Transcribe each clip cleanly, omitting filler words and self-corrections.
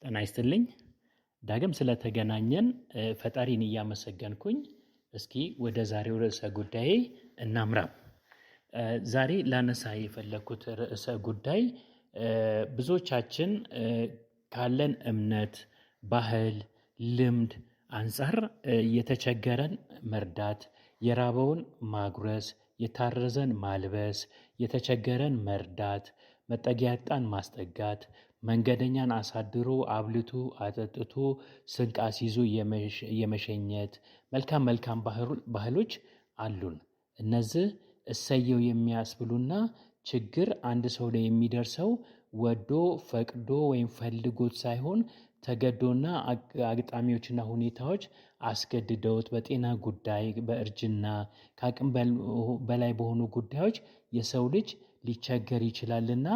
ጤና ይስጥልኝ ዳግም ስለተገናኘን ፈጣሪን እያመሰገንኩኝ እስኪ ወደ ዛሬው ርዕሰ ጉዳዬ እናምራ። ዛሬ ላነሳ የፈለኩት ርዕሰ ጉዳይ ብዙዎቻችን ካለን እምነት ባህል ልምድ አንፃር የተቸገረን መርዳት የራበውን ማጉረስ የታረዘን ማልበስ የተቸገረን መርዳት መጠጊያ ያጣን ማስጠጋት መንገደኛን አሳድሮ አብልቶ አጠጥቶ ስንቅ አስይዞ የመሸኘት መልካም መልካም ባህሎች አሉን። እነዚህ እሰየው የሚያስብሉና ችግር አንድ ሰው ላይ የሚደርሰው ወዶ ፈቅዶ ወይም ፈልጎት ሳይሆን ተገዶና አጋጣሚዎችና ሁኔታዎች አስገድደውት በጤና ጉዳይ በእርጅና ከአቅም በላይ በሆኑ ጉዳዮች የሰው ልጅ ሊቸገር ይችላልና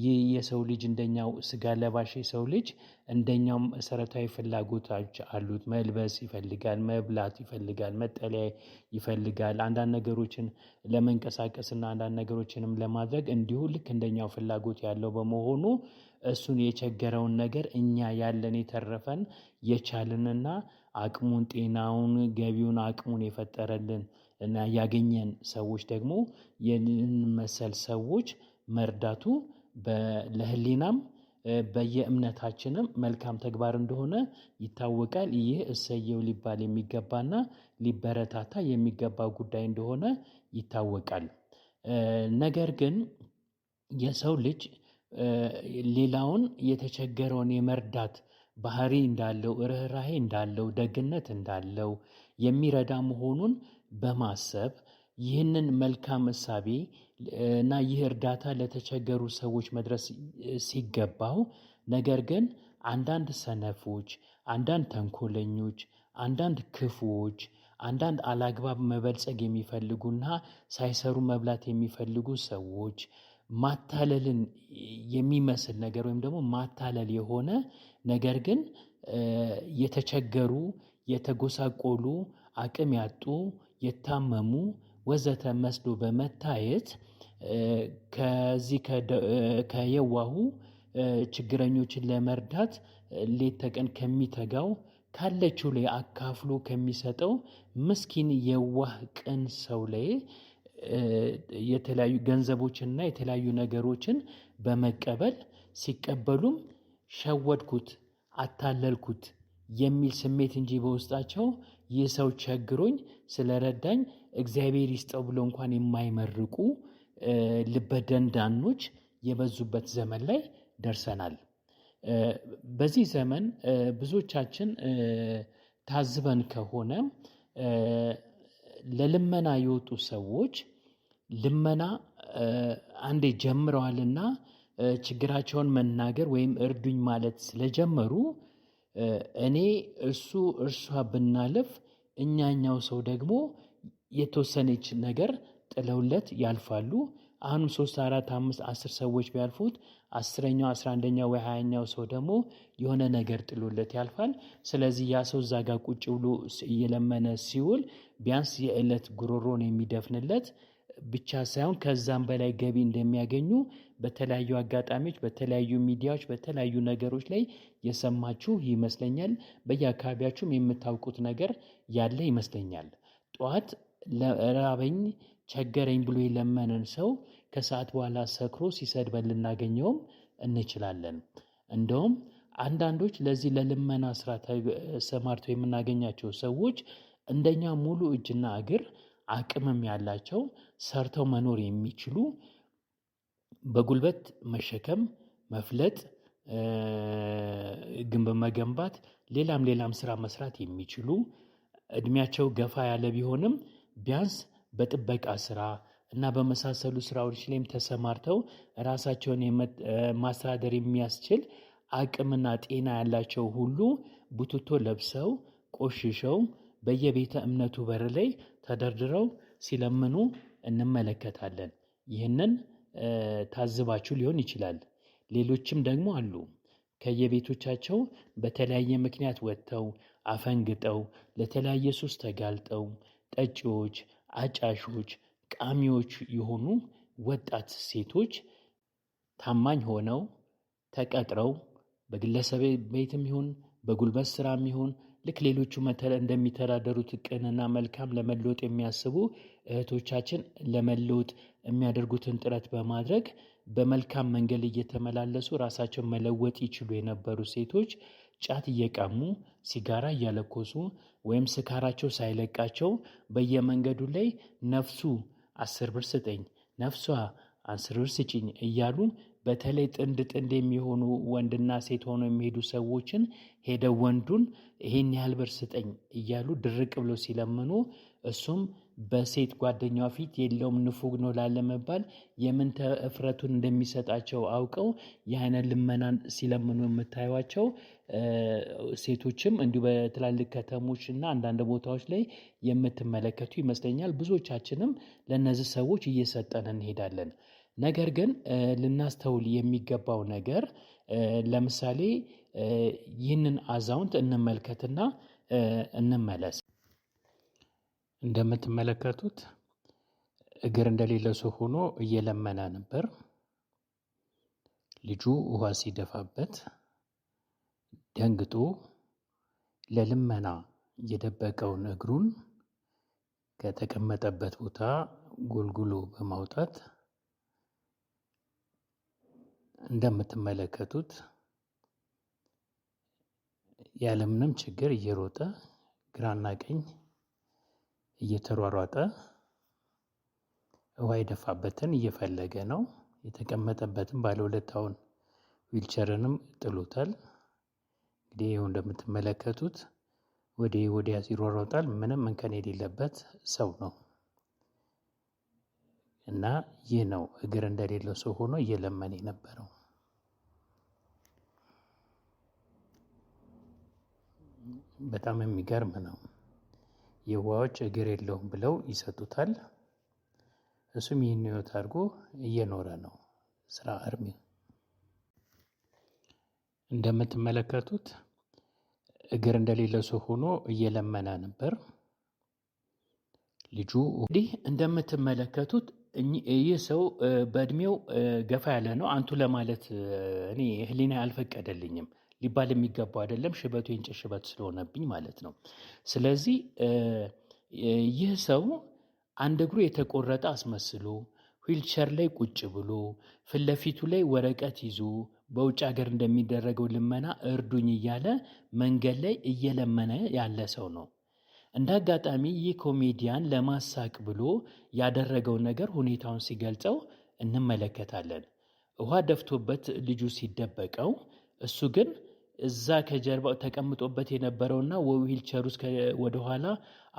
ይህ የሰው ልጅ እንደኛው ስጋ ለባሽ የሰው ልጅ እንደኛው መሰረታዊ ፍላጎቶች አሉት። መልበስ ይፈልጋል መብላት ይፈልጋል መጠለያ ይፈልጋል አንዳንድ ነገሮችን ለመንቀሳቀስና አንዳንድ ነገሮችንም ለማድረግ እንዲሁ ልክ እንደኛው ፍላጎት ያለው በመሆኑ እሱን የቸገረውን ነገር እኛ ያለን የተረፈን የቻልንና አቅሙን ጤናውን ገቢውን አቅሙን የፈጠረልን እና ያገኘን ሰዎች ደግሞ ይህንን መሰል ሰዎች መርዳቱ ለህሊናም በየእምነታችንም መልካም ተግባር እንደሆነ ይታወቃል። ይህ እሰየው ሊባል የሚገባና ሊበረታታ የሚገባ ጉዳይ እንደሆነ ይታወቃል። ነገር ግን የሰው ልጅ ሌላውን የተቸገረውን የመርዳት ባህሪ እንዳለው ርህራሄ እንዳለው ደግነት እንዳለው የሚረዳ መሆኑን በማሰብ ይህንን መልካም እሳቤ እና ይህ እርዳታ ለተቸገሩ ሰዎች መድረስ ሲገባው ነገር ግን አንዳንድ ሰነፎች አንዳንድ ተንኮለኞች አንዳንድ ክፉዎች አንዳንድ አላግባብ መበልጸግ የሚፈልጉና ሳይሰሩ መብላት የሚፈልጉ ሰዎች ማታለልን የሚመስል ነገር ወይም ደግሞ ማታለል የሆነ ነገር ግን የተቸገሩ የተጎሳቆሉ አቅም ያጡ የታመሙ ወዘተ መስሎ በመታየት ከዚህ ከየዋሁ ችግረኞችን ለመርዳት ሌት ተቀን ከሚተጋው ካለችው ላይ አካፍሎ ከሚሰጠው ምስኪን የዋህ ቅን ሰው ላይ የተለያዩ ገንዘቦችንና የተለያዩ ነገሮችን በመቀበል ሲቀበሉም ሸወድኩት አታለልኩት የሚል ስሜት እንጂ በውስጣቸው ይህ ሰው ቸግሮኝ ስለረዳኝ እግዚአብሔር ይስጠው ብሎ እንኳን የማይመርቁ ልበ ደንዳኖች የበዙበት ዘመን ላይ ደርሰናል። በዚህ ዘመን ብዙዎቻችን ታዝበን ከሆነ ለልመና የወጡ ሰዎች ልመና አንዴ ጀምረዋልና ችግራቸውን መናገር ወይም እርዱኝ ማለት ስለጀመሩ እኔ እርሷ ብናልፍ እኛኛው ሰው ደግሞ የተወሰነች ነገር ጥለውለት ያልፋሉ። አሁንም 3 4 5 10 ሰዎች ቢያልፉት 10ኛው 11ኛው ወይ 20ኛው ሰው ደግሞ የሆነ ነገር ጥሎለት ያልፋል። ስለዚህ ያ ሰው እዛ ጋር ቁጭ ብሎ እየለመነ ሲውል ቢያንስ የእለት ጉሮሮን የሚደፍንለት ብቻ ሳይሆን ከዛም በላይ ገቢ እንደሚያገኙ በተለያዩ አጋጣሚዎች በተለያዩ ሚዲያዎች በተለያዩ ነገሮች ላይ የሰማችሁ ይመስለኛል። በየአካባቢያችሁም የምታውቁት ነገር ያለ ይመስለኛል። ጠዋት ለራበኝ ቸገረኝ ብሎ የለመነን ሰው ከሰዓት በኋላ ሰክሮ ሲሰድበን ልናገኘውም እንችላለን። እንደውም አንዳንዶች ለዚህ ለልመና ስራ ተሰማርተው የምናገኛቸው ሰዎች እንደኛ ሙሉ እጅና እግር አቅምም ያላቸው ሰርተው መኖር የሚችሉ በጉልበት መሸከም መፍለጥ ግንብ መገንባት ሌላም ስራ መስራት የሚችሉ እድሜያቸው ገፋ ያለ ቢሆንም ቢያንስ በጥበቃ ስራ እና በመሳሰሉ ስራዎች ላይም ተሰማርተው ራሳቸውን ማስተዳደር የሚያስችል አቅምና ጤና ያላቸው ሁሉ ቡትቶ ለብሰው ቆሽሸው በየቤተ እምነቱ በር ላይ ተደርድረው ሲለምኑ እንመለከታለን። ይህንን ታዝባችሁ ሊሆን ይችላል። ሌሎችም ደግሞ አሉ። ከየቤቶቻቸው በተለያየ ምክንያት ወጥተው አፈንግጠው ለተለያየ ሱስ ተጋልጠው ጠጪዎች አጫሾች ቃሚዎች የሆኑ ወጣት ሴቶች ታማኝ ሆነው ተቀጥረው በግለሰብ ቤትም ይሁን በጉልበት ስራም ይሁን ልክ ሌሎቹ እንደሚተዳደሩት ቅንና መልካም ለመለወጥ የሚያስቡ እህቶቻችን ለመለወጥ የሚያደርጉትን ጥረት በማድረግ በመልካም መንገድ እየተመላለሱ ራሳቸውን መለወጥ ይችሉ የነበሩ ሴቶች ጫት እየቃሙ ሲጋራ እያለኮሱ ወይም ስካራቸው ሳይለቃቸው በየመንገዱ ላይ ነፍሱ 10 ብር ስጠኝ፣ ነፍሷ 10 ብር ስጭኝ እያሉ በተለይ ጥንድ የሚሆኑ ወንድና ሴት ሆነው የሚሄዱ ሰዎችን ሄደው ወንዱን ይሄን ያህል ብር ስጠኝ እያሉ ድርቅ ብሎ ሲለምኑ እሱም በሴት ጓደኛዋ ፊት የለውም ንፉግ ነው ላለመባል የምን እፍረቱን እንደሚሰጣቸው አውቀው የአይነት ልመናን ሲለምኑ የምታዩቸው ሴቶችም እንዲሁ በትላልቅ ከተሞች እና አንዳንድ ቦታዎች ላይ የምትመለከቱ ይመስለኛል። ብዙዎቻችንም ለእነዚህ ሰዎች እየሰጠን እንሄዳለን። ነገር ግን ልናስተውል የሚገባው ነገር ለምሳሌ ይህንን አዛውንት እንመልከትና እንመለስ። እንደምትመለከቱት እግር እንደሌለው ሰው ሆኖ እየለመነ ነበር። ልጁ ውሃ ሲደፋበት ደንግጦ ለልመና የደበቀውን እግሩን ከተቀመጠበት ቦታ ጎልጉሎ በማውጣት እንደምትመለከቱት ያለምንም ችግር እየሮጠ ግራና ቀኝ እየተሯሯጠ ውሃ የደፋበትን እየፈለገ ነው። የተቀመጠበትን ባለ 2 ዊልቸርንም ጥሎታል። እንግዲህ ይኸው እንደምትመለከቱት ወዲያ ሲሯሯጣል ምንም እንከን የሌለበት ሰው ነው እና ይህ ነው እግር እንደሌለው ሰው ሆኖ እየለመነ የነበረው። በጣም የሚገርም ነው። የዋዎች እግር የለውም ብለው ይሰጡታል። እሱም ይህን ህይወት አድርጎ እየኖረ ነው። ስራ እርሚ እንደምትመለከቱት እግር እንደሌለው ሰው ሆኖ እየለመነ ነበር። ልጁ እንዲህ እንደምትመለከቱት ይህ ሰው በእድሜው ገፋ ያለ ነው። አንቱ ለማለት እኔ ህሊና አልፈቀደልኝም። ሊባል የሚገባው አይደለም። ሽበቱ የእንጨት ሽበት ስለሆነብኝ ማለት ነው። ስለዚህ ይህ ሰው አንድ እግሩ የተቆረጠ አስመስሎ ዊልቸር ላይ ቁጭ ብሎ ፊት ለፊቱ ላይ ወረቀት ይዞ በውጭ ሀገር እንደሚደረገው ልመና እርዱኝ እያለ መንገድ ላይ እየለመነ ያለ ሰው ነው። እንደ አጋጣሚ ይህ ኮሜዲያን ለማሳቅ ብሎ ያደረገው ነገር ሁኔታውን ሲገልጸው እንመለከታለን። ውሃ ደፍቶበት ልጁ ሲደበቀው እሱ ግን እዛ ከጀርባው ተቀምጦበት የነበረውና ዊልቸር ውስጥ ወደኋላ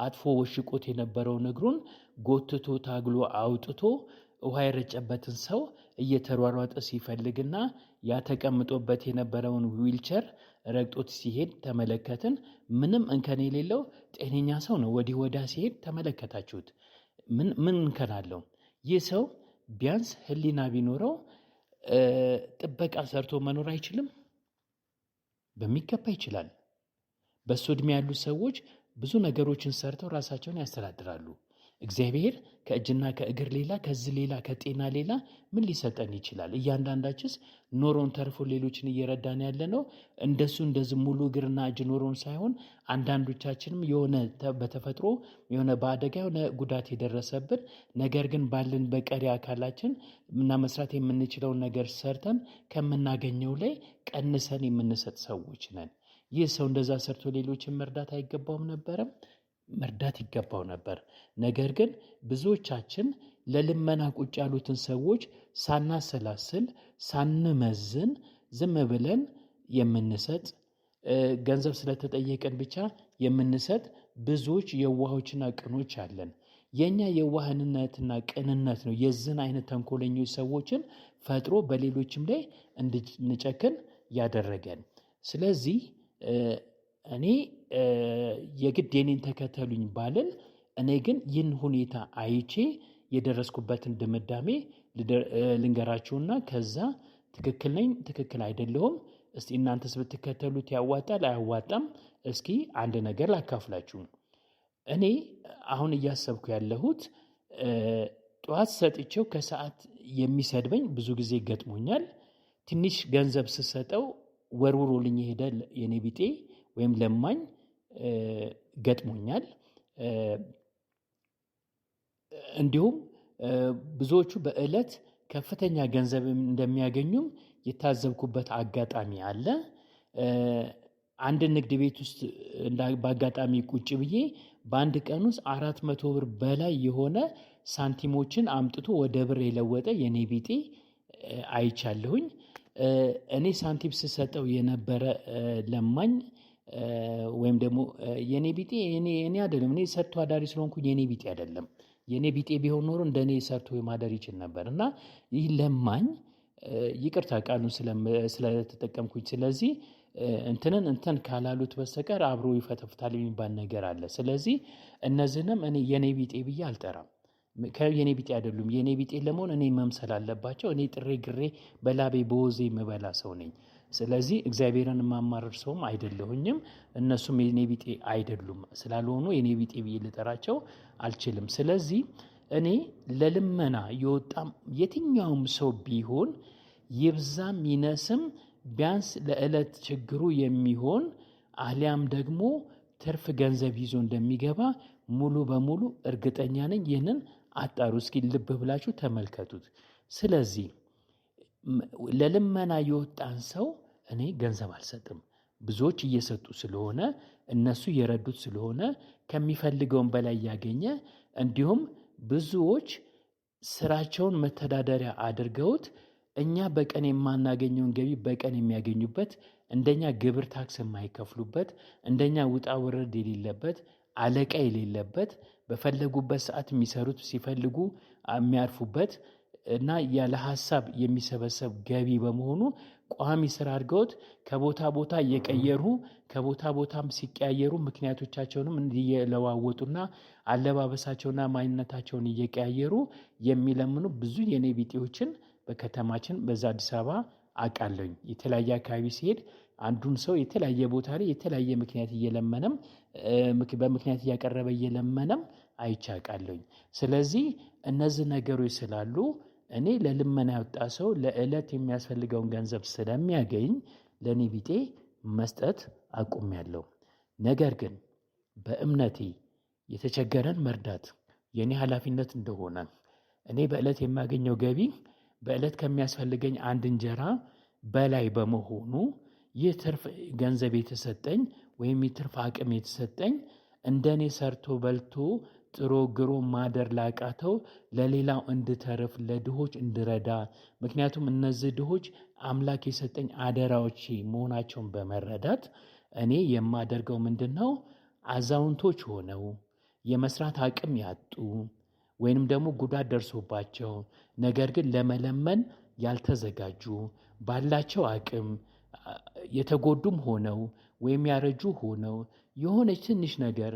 አጥፎ ወሽቆት የነበረውን እግሩን ጎትቶ ታግሎ አውጥቶ ውሃ የረጨበትን ሰው እየተሯሯጠ ሲፈልግና ያ ተቀምጦበት የነበረውን ዊልቸር ረግጦት ሲሄድ ተመለከትን። ምንም እንከን የሌለው ጤነኛ ሰው ነው። ወዲህ ወዲያ ሲሄድ ተመለከታችሁት። ምን እንከን አለው? ይህ ሰው ቢያንስ ህሊና ቢኖረው ጥበቃ ሰርቶ መኖር አይችልም? በሚገባ ይችላል። በሱ ዕድሜ ያሉ ሰዎች ብዙ ነገሮችን ሰርተው ራሳቸውን ያስተዳድራሉ። እግዚአብሔር ከእጅና ከእግር ሌላ ከዚህ ሌላ ከጤና ሌላ ምን ሊሰጠን ይችላል? እያንዳንዳችንስ ኖሮን ተርፎ ሌሎችን እየረዳን ያለ ነው። እንደሱ እንደዚህ ሙሉ እግርና እጅ ኖሮን ሳይሆን አንዳንዶቻችንም የሆነ በተፈጥሮ የሆነ በአደጋ የሆነ ጉዳት የደረሰብን ነገር ግን ባለን በቀሪ አካላችን እና መስራት የምንችለውን ነገር ሰርተን ከምናገኘው ላይ ቀንሰን የምንሰጥ ሰዎች ነን። ይህ ሰው እንደዛ ሰርቶ ሌሎችን መርዳት አይገባውም ነበረም? መርዳት ይገባው ነበር። ነገር ግን ብዙዎቻችን ለልመና ቁጭ ያሉትን ሰዎች ሳናሰላስል ሳንመዝን ዝም ብለን የምንሰጥ ገንዘብ ስለተጠየቀን ብቻ የምንሰጥ ብዙዎች የዋሆችና ቅኖች አለን። የኛ የዋህነትና ቅንነት ነው የዚህን አይነት ተንኮለኞች ሰዎችን ፈጥሮ በሌሎችም ላይ እንድንጨክን ያደረገን። ስለዚህ እኔ የግድ የኔን ተከተሉኝ ባልን እኔ ግን ይህን ሁኔታ አይቼ የደረስኩበትን ድምዳሜ ልንገራችሁና ከዛ ትክክል ነኝ ትክክል አይደለሁም እስቲ እናንተስ ብትከተሉት ያዋጣል አያዋጣም እስኪ አንድ ነገር ላካፍላችሁ። እኔ አሁን እያሰብኩ ያለሁት ጠዋት ሰጥቼው ከሰዓት የሚሰድበኝ ብዙ ጊዜ ገጥሞኛል። ትንሽ ገንዘብ ስሰጠው ወርውሮልኝ የሄደ የኔ ቢጤ ወይም ለማኝ ገጥሞኛል። እንዲሁም ብዙዎቹ በእለት ከፍተኛ ገንዘብ እንደሚያገኙም የታዘብኩበት አጋጣሚ አለ። አንድ ንግድ ቤት ውስጥ በአጋጣሚ ቁጭ ብዬ በአንድ ቀን ውስጥ 400 ብር በላይ የሆነ ሳንቲሞችን አምጥቶ ወደ ብር የለወጠ የኔ ቢጤ አይቻለሁኝ። እኔ ሳንቲም ስሰጠው የነበረ ለማኝ ወይም ደግሞ የኔ ቢጤ እኔ አይደለም እኔ ሰርቶ አዳሪ ስለሆንኩኝ የኔ ቢጤ አይደለም። የኔ ቢጤ ቢሆን ኖሮ እንደኔ ሰርቶ ማደር ይችል ነበር። እና ይህ ለማኝ ይቅርታ ቃሉን ስለተጠቀምኩኝ ስለዚህ እንትን ካላሉት በስተቀር አብሮ ይፈተፍታል የሚባል ነገር አለ። ስለዚህ እነዚህንም እኔ የኔ ቢጤ ብዬ አልጠራም። ከየኔ ቢጤ አይደሉም የኔ ቢጤ ለመሆን እኔ መምሰል አለባቸው። እኔ ጥሬ ግሬ በላቤ በወዜ የምበላ ሰው ነኝ። ስለዚህ እግዚአብሔርን የማማርር ሰውም አይደለሁኝም። እነሱም የኔ ቢጤ አይደሉም ስላልሆኑ የኔ ቢጤ ብዬ ልጠራቸው አልችልም። ስለዚህ እኔ ለልመና የወጣም የትኛውም ሰው ቢሆን ይብዛም ይነስም ቢያንስ ለዕለት ችግሩ የሚሆን አሊያም ደግሞ ትርፍ ገንዘብ ይዞ እንደሚገባ ሙሉ በሙሉ እርግጠኛ ነኝ። ይህንን አጣሩ እስኪ ልብ ብላችሁ ተመልከቱት። ስለዚህ ለልመና የወጣን ሰው እኔ ገንዘብ አልሰጥም። ብዙዎች እየሰጡ ስለሆነ እነሱ እየረዱት ስለሆነ ከሚፈልገውን በላይ ያገኘ እንዲሁም ብዙዎች ስራቸውን መተዳደሪያ አድርገውት እኛ በቀን የማናገኘውን ገቢ በቀን የሚያገኙበት እንደኛ ግብር ታክስ የማይከፍሉበት እንደኛ ውጣ ውረድ የሌለበት አለቃ የሌለበት በፈለጉበት ሰዓት የሚሰሩት ሲፈልጉ የሚያርፉበት እና ያለ ሐሳብ የሚሰበሰብ ገቢ በመሆኑ ቋሚ ስራ አድርገውት ከቦታ ቦታ እየቀየሩ ከቦታ ቦታም ሲቀያየሩ ምክንያቶቻቸውንም እንዲለዋወጡና አለባበሳቸውና ማንነታቸውን እየቀያየሩ የሚለምኑ ብዙ የኔ ቢጤዎችን በከተማችን በዛ አዲስ አበባ አውቃለሁኝ። የተለያየ አካባቢ ሲሄድ አንዱን ሰው የተለያየ ቦታ ላይ የተለያየ ምክንያት እየለመነም በምክንያት እያቀረበ እየለመነም አይቼ አውቃለሁኝ። ስለዚህ እነዚህ ነገሮች ስላሉ እኔ ለልመና ያወጣ ሰው ለዕለት የሚያስፈልገውን ገንዘብ ስለሚያገኝ ለኔ ቢጤ መስጠት አቁሜያለሁ። ነገር ግን በእምነቴ የተቸገረን መርዳት የኔ ኃላፊነት እንደሆነ እኔ በዕለት የማገኘው ገቢ በዕለት ከሚያስፈልገኝ አንድ እንጀራ በላይ በመሆኑ ይህ ትርፍ ገንዘብ የተሰጠኝ ወይም የትርፍ አቅም የተሰጠኝ እንደኔ ሰርቶ በልቶ ጥሮ ግሮ ማደር ላቃተው ለሌላው እንድተርፍ ለድሆች እንድረዳ ምክንያቱም እነዚህ ድሆች አምላክ የሰጠኝ አደራዎቼ መሆናቸውን በመረዳት እኔ የማደርገው ምንድነው? አዛውንቶች ሆነው የመስራት አቅም ያጡ ወይንም ደግሞ ጉዳት ደርሶባቸው ነገር ግን ለመለመን ያልተዘጋጁ ባላቸው አቅም የተጎዱም ሆነው ወይም ያረጁ ሆነው የሆነች ትንሽ ነገር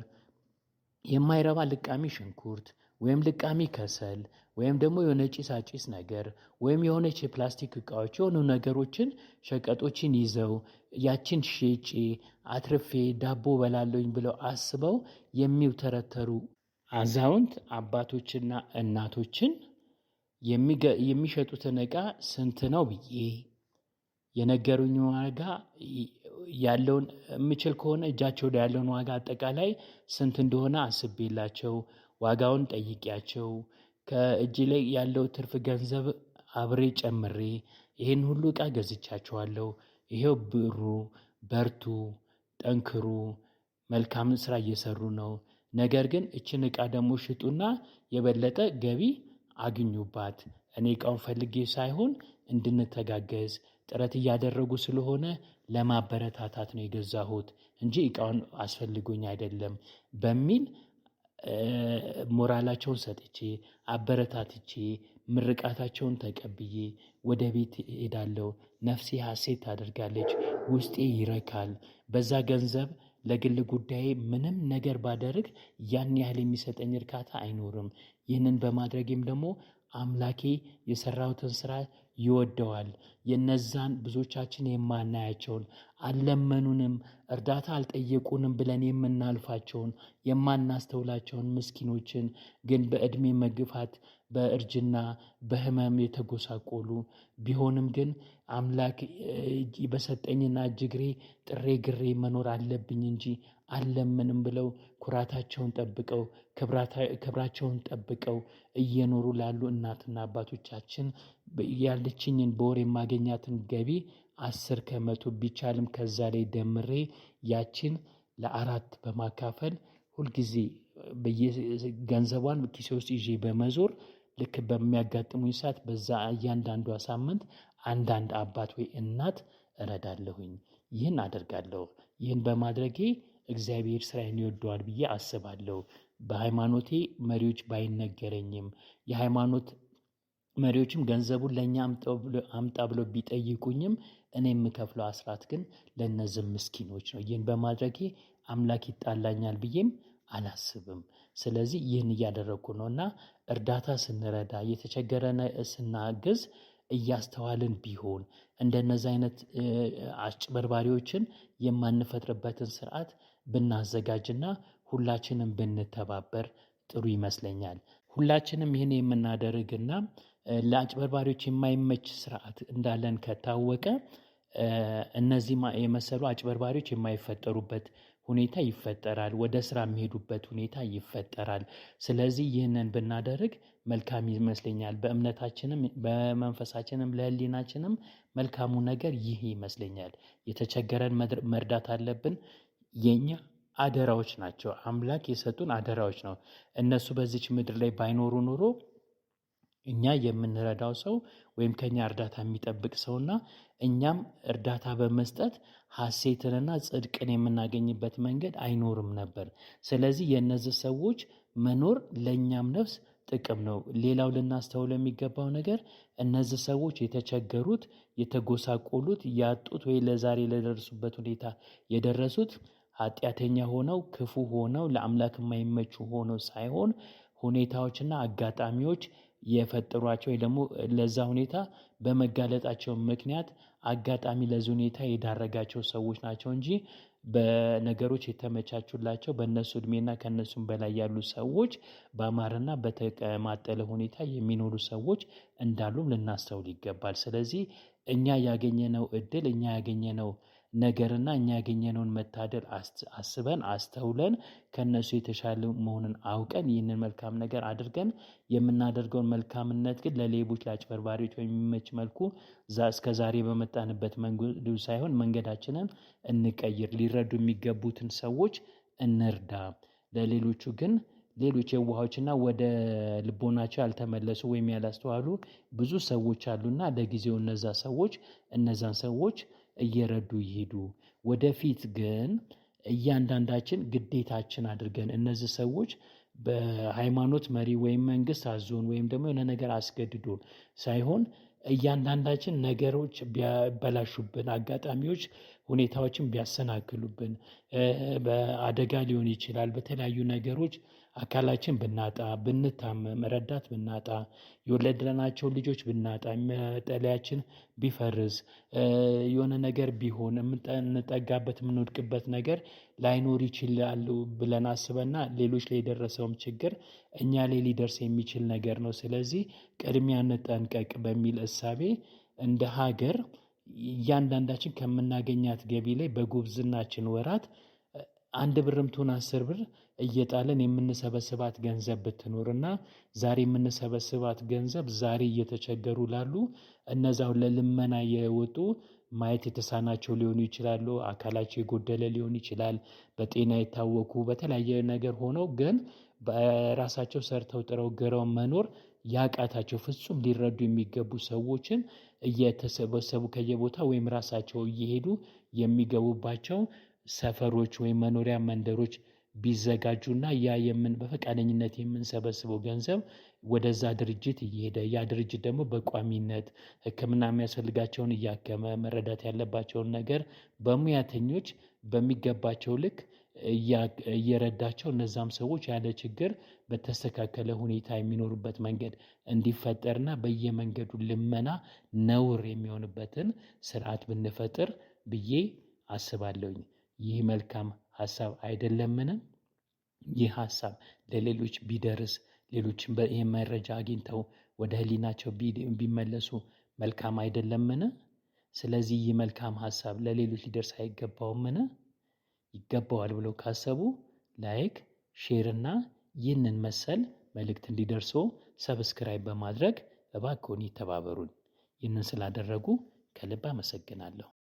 የማይረባ ልቃሚ ሽንኩርት ወይም ልቃሚ ከሰል ወይም ደግሞ የሆነ ጭሳጭስ ነገር ወይም የሆነች የፕላስቲክ እቃዎች የሆኑ ነገሮችን ሸቀጦችን ይዘው ያችን ሼጬ አትርፌ ዳቦ በላለሁኝ ብለው አስበው የሚውተረተሩ አዛውንት አባቶችና እናቶችን የሚሸጡትን ዕቃ ስንት ነው ብዬ የነገሩኝ ዋጋ ያለውን የምችል ከሆነ እጃቸው ላይ ያለውን ዋጋ አጠቃላይ ስንት እንደሆነ አስቤላቸው ዋጋውን ጠይቄያቸው ከእጅ ላይ ያለው ትርፍ ገንዘብ አብሬ ጨምሬ ይሄን ሁሉ ዕቃ ገዝቻቸዋለሁ። ይሄው ብሩ በርቱ፣ ጠንክሩ፣ መልካም ስራ እየሰሩ ነው። ነገር ግን እችን ዕቃ ደግሞ ሽጡና የበለጠ ገቢ አግኙባት። እኔ ዕቃውን ፈልጌ ሳይሆን እንድንተጋገዝ ጥረት እያደረጉ ስለሆነ ለማበረታታት ነው የገዛሁት እንጂ ዕቃውን አስፈልጎኝ አይደለም በሚል ሞራላቸውን ሰጥቼ አበረታትቼ ምርቃታቸውን ተቀብዬ ወደ ቤት እሄዳለሁ። ነፍሴ ሀሴት ታደርጋለች፣ ውስጤ ይረካል። በዛ ገንዘብ ለግል ጉዳዬ ምንም ነገር ባደርግ ያን ያህል የሚሰጠኝ እርካታ አይኖርም። ይህንን በማድረጌም ደግሞ አምላኬ የሰራሁትን ስራ ይወደዋል። የነዛን ብዙዎቻችን የማናያቸውን አልለመኑንም እርዳታ አልጠየቁንም ብለን የምናልፋቸውን የማናስተውላቸውን ምስኪኖችን ግን በእድሜ መግፋት በእርጅና በህመም የተጎሳቆሉ ቢሆንም ግን አምላክ በሰጠኝና እጅግሬ ጥሬ ግሬ መኖር አለብኝ እንጂ አልለምንም ብለው ኩራታቸውን ጠብቀው ክብራቸውን ጠብቀው እየኖሩ ላሉ እናትና አባቶቻችን ያለችኝን በወር የማገኛትን ገቢ 10% ቢቻልም ከዛ ላይ ደምሬ ያችን ለ4 በማካፈል ሁልጊዜ ገንዘቧን ኪሴ ውስጥ ይዤ በመዞር ልክ በሚያጋጥሙኝ ሰዓት በዛ እያንዳንዷ ሳምንት አንዳንድ አባት ወይ እናት እረዳለሁኝ። ይህን አደርጋለሁ። ይህን በማድረጌ እግዚአብሔር ስራዬን ይወደዋል ብዬ አስባለሁ። በሃይማኖቴ መሪዎች ባይነገረኝም የሃይማኖት መሪዎችም ገንዘቡን ለእኛ አምጣ ብለው ቢጠይቁኝም እኔ የምከፍለው አስራት ግን ለእነዚህ ምስኪኖች ነው። ይህን በማድረጌ አምላክ ይጣላኛል ብዬም አላስብም። ስለዚህ ይህን እያደረኩ ነውና እርዳታ ስንረዳ የተቸገረን ስናግዝ እያስተዋልን ቢሆን እንደነዚህ አይነት አጭበርባሪዎችን የማንፈጥርበትን ስርዓት ብናዘጋጅና ሁላችንም ብንተባበር ጥሩ ይመስለኛል። ሁላችንም ይህን የምናደርግና ለአጭበርባሪዎች የማይመች ስርዓት እንዳለን ከታወቀ እነዚህ የመሰሉ አጭበርባሪዎች የማይፈጠሩበት ሁኔታ ይፈጠራል። ወደ ስራ የሚሄዱበት ሁኔታ ይፈጠራል። ስለዚህ ይህንን ብናደርግ መልካም ይመስለኛል። በእምነታችንም በመንፈሳችንም ለህሊናችንም መልካሙ ነገር ይህ ይመስለኛል። የተቸገረን መርዳት አለብን። የኛ አደራዎች ናቸው። አምላክ የሰጡን አደራዎች ነው። እነሱ በዚች ምድር ላይ ባይኖሩ ኖሮ እኛ የምንረዳው ሰው ወይም ከኛ እርዳታ የሚጠብቅ ሰውና እኛም እርዳታ በመስጠት ሐሴትንና ጽድቅን የምናገኝበት መንገድ አይኖርም ነበር። ስለዚህ የእነዚህ ሰዎች መኖር ለእኛም ነፍስ ጥቅም ነው። ሌላው ልናስተውለው የሚገባው ነገር እነዚህ ሰዎች የተቸገሩት የተጎሳቆሉት ያጡት ወይ ለዛሬ ለደረሱበት ሁኔታ የደረሱት ኃጢአተኛ ሆነው ክፉ ሆነው ለአምላክ የማይመቹ ሆነው ሳይሆን ሁኔታዎችና አጋጣሚዎች የፈጠሯቸው ወይ ደግሞ ለዛ ሁኔታ በመጋለጣቸው ምክንያት አጋጣሚ ለዚህ ሁኔታ የዳረጋቸው ሰዎች ናቸው እንጂ በነገሮች የተመቻቹላቸው በእነሱ እድሜና ከእነሱም በላይ ያሉ ሰዎች በአማረና በተቀማጠለ ሁኔታ የሚኖሩ ሰዎች እንዳሉም ልናስተውል ይገባል። ስለዚህ እኛ ያገኘነው እድል እኛ ያገኘነው ነገርና እኛ ያገኘነውን መታደል አስበን አስተውለን ከነሱ የተሻለ መሆኑን አውቀን ይህንን መልካም ነገር አድርገን የምናደርገውን መልካምነት ግን ለሌቦች ለአጭበርባሪዎች በሚመች መልኩ እስከ ዛሬ በመጣንበት መንገዱ ሳይሆን መንገዳችንን እንቀይር። ሊረዱ የሚገቡትን ሰዎች እንርዳ። ለሌሎቹ ግን ሌሎች የዋሆችና ወደ ልቦናቸው ያልተመለሱ ወይም ያላስተዋሉ ብዙ ሰዎች አሉና ለጊዜው እነዛን ሰዎች እየረዱ ይሄዱ። ወደፊት ግን እያንዳንዳችን ግዴታችን አድርገን እነዚህ ሰዎች በሃይማኖት መሪ ወይም መንግስት አዞን ወይም ደግሞ የሆነ ነገር አስገድዶን ሳይሆን እያንዳንዳችን ነገሮች ቢያበላሹብን አጋጣሚዎች ሁኔታዎችን ቢያሰናክሉብን በአደጋ ሊሆን ይችላል። በተለያዩ ነገሮች አካላችን ብናጣ ብንታመም ረዳት ብናጣ የወለድናቸው ልጆች ብናጣ መጠለያችን ቢፈርስ የሆነ ነገር ቢሆን እንጠጋበት የምንወድቅበት ነገር ላይኖር ይችላል ብለን አስበና ሌሎች ላይ የደረሰውም ችግር እኛ ላይ ሊደርስ የሚችል ነገር ነው። ስለዚህ ቅድሚያ እንጠንቀቅ በሚል እሳቤ እንደ ሀገር እያንዳንዳችን ከምናገኛት ገቢ ላይ በጉብዝናችን ወራት 1 ብርም ትሁን 10 ብር እየጣለን የምንሰበስባት ገንዘብ ብትኖርና ዛሬ የምንሰበስባት ገንዘብ ዛሬ እየተቸገሩ ላሉ እነዛው ለልመና የወጡ ማየት የተሳናቸው ሊሆኑ ይችላሉ። አካላቸው የጎደለ ሊሆን ይችላል። በጤና የታወኩ በተለያየ ነገር ሆነው ግን በራሳቸው ሰርተው ጥረው ግረው መኖር ያቃታቸው ፍጹም ሊረዱ የሚገቡ ሰዎችን እየተሰበሰቡ ከየቦታ ወይም ራሳቸው እየሄዱ የሚገቡባቸው ሰፈሮች ወይም መኖሪያ መንደሮች ቢዘጋጁና በፈቃደኝነት የምንሰበስበው ገንዘብ ወደዛ ድርጅት እየሄደ ያ ድርጅት ደግሞ በቋሚነት ሕክምና የሚያስፈልጋቸውን እያከመ መረዳት ያለባቸውን ነገር በሙያተኞች በሚገባቸው ልክ እየረዳቸው እነዛም ሰዎች ያለ ችግር በተስተካከለ ሁኔታ የሚኖሩበት መንገድ እንዲፈጠርና በየመንገዱ ልመና ነውር የሚሆንበትን ስርዓት ብንፈጥር ብዬ አስባለሁኝ። ይህ መልካም ሀሳብ አይደለምን? ይህ ሀሳብ ለሌሎች ቢደርስ ሌሎችም ይሄን መረጃ አግኝተው ወደ ህሊናቸው ቢመለሱ መልካም አይደለምን? ስለዚህ ይህ መልካም ሀሳብ ለሌሎች ሊደርስ አይገባውምን? ይገባዋል ብለው ካሰቡ ላይክ ሼር እና ይህንን መሰል መልእክት እንዲደርሰው ሰብስክራይብ በማድረግ እባክዎን ይተባበሩን። ይህንን ስላደረጉ ከልብ አመሰግናለሁ።